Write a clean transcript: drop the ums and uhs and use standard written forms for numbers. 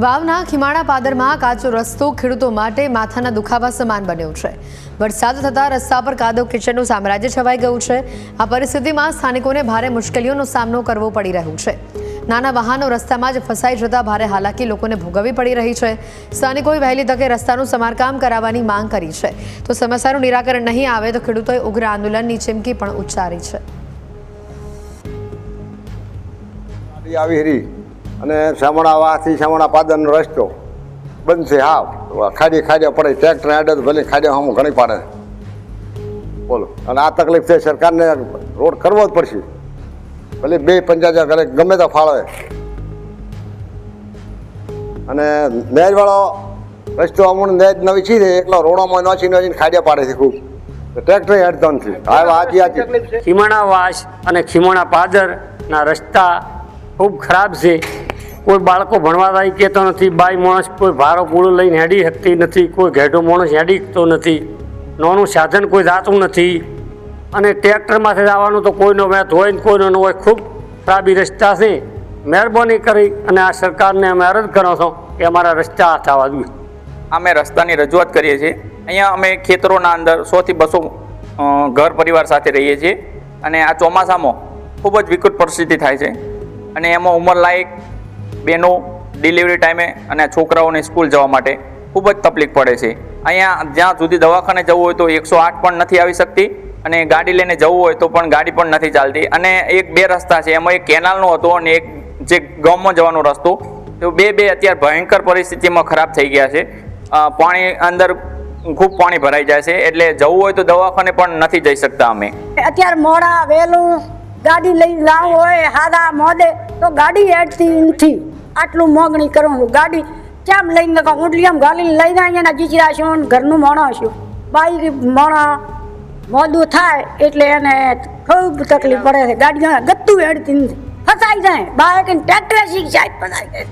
વાવના ખીમાણા પાદરમાં કાચો રસ્તો ખેડૂતો માટે માથાના દુખાવા સમાન બન્યો છે। વરસાદ થતાં રસ્તા પર કાદવ કિચડનું સામ્રાજ્ય છવાઈ ગયું છે। આ પરિસ્થિતિમાં સ્થાનિકોને ભારે મુશ્કેલીઓનો સામનો કરવો પડી રહ્યો છે। નાના વાહનો રસ્તામાં જ ફસાઈ જતા ભારે હાલાકી લોકોને ભોગવવી પડી રહી છે। સ્થાનિકોએ વહેલી તકે રસ્તાનું સમારકામ કરાવવાની માંગ કરી છે, તો સમસ્યાનું નિરાકરણ નહીં આવે તો ખેડૂતોએ ઉગ્ર આંદોલનની ચીમકી પણ ઉચ્ચારી છે। અને શામણાવાથી શામણા પાદરનો રસ્તો બંધ છે। હાવ ખાડિયા પડે, ટ્રેક્ટર આડે ભલે ખાડિયા હમ ઘણી પાડે બોલો। અને આ તકલીફ છે, સરકારને રોડ કરવો જ પડશે, ભલે 2-50 ઘરે ગમે તો ફાળવે। અને નેજવાળો રસ્તો અમુક નેજ નવી છે, એકલો રોડોમાં નોચીને ખાડિયા પાડે છે ખૂબ, ટ્રેક્ટર હેડતો નથી। હા, ખીમાણાવાસ અને ખીમાણા પાદરના રસ્તા ખૂબ ખરાબ છે। કોઈ બાળકો ભણવા જાય કહેતો નથી, બાઈ માણસ કોઈ ભારો પૂળો લઈને હેડી શકતી નથી, કોઈ ઘેડો માણસ હેડી શકતો નથી, નાનું સાધન કોઈ જાતું નથી, અને ટ્રેક્ટરમાંથી જવાનું તો કોઈનો વેત હોય ને કોઈનો ન હોય। ખૂબ ખરાબી રસ્તા છે। મહેરબાની કરી અને આ સરકારને અમે અરજ કરો છો કે અમારા રસ્તા થવા જોઈએ। અમે રસ્તાની રજૂઆત કરીએ છીએ। અહીંયા અમે ખેતરોના અંદર 100 થી 200 ઘર પરિવાર સાથે રહીએ છીએ, અને આ ચોમાસામાં ખૂબ જ વિકટ પરિસ્થિતિ થાય છે, અને એમાં ઉંમરલાયક બહેનો ડિલિવરી ટાઈમે અને છોકરાઓને સ્કૂલ જવા માટે ખૂબ જ તકલીફ પડે છે। અહીંયા જ્યાં સુધી દવાખાને જવું હોય તો 108 પણ નથી આવી શકતી, અને ગાડી લઈને જવું હોય તો પણ ગાડી પણ નથી ચાલતી। અને 1-2 રસ્તા છે, એમાં એક કેનાલનો હતો અને એક જે ગામમાં જવાનો રસ્તો, તો બે અત્યારે ભયંકર પરિસ્થિતિમાં ખરાબ થઈ ગયા છે। પાણી અંદર ખૂબ પાણી ભરાઈ જાય છે, એટલે જવું હોય તો દવાખાને પણ નથી જઈ શકતા અમે। અત્યારે મોડા વહેલું ગાડી લઈ લાવું હોય હાદા મોડે તો ગાડી હેડતી નથી। આટલું મોંઘણી કરું છું, ગાડી કેમ લઈને ઊંટલીએમ ગાલીને લઈને અહીંયાના જીચરા છું, ઘરનું માણસ છું, બાઈ માણસ મોડું થાય એટલે એને ખૂબ તકલીફ પડે છે। ગાડી ગત્તું હેડતી નથી, ફસાઈ જાય, બાઈક ટ્રેક્ટર શીખ જાય ફસાઈ જાય।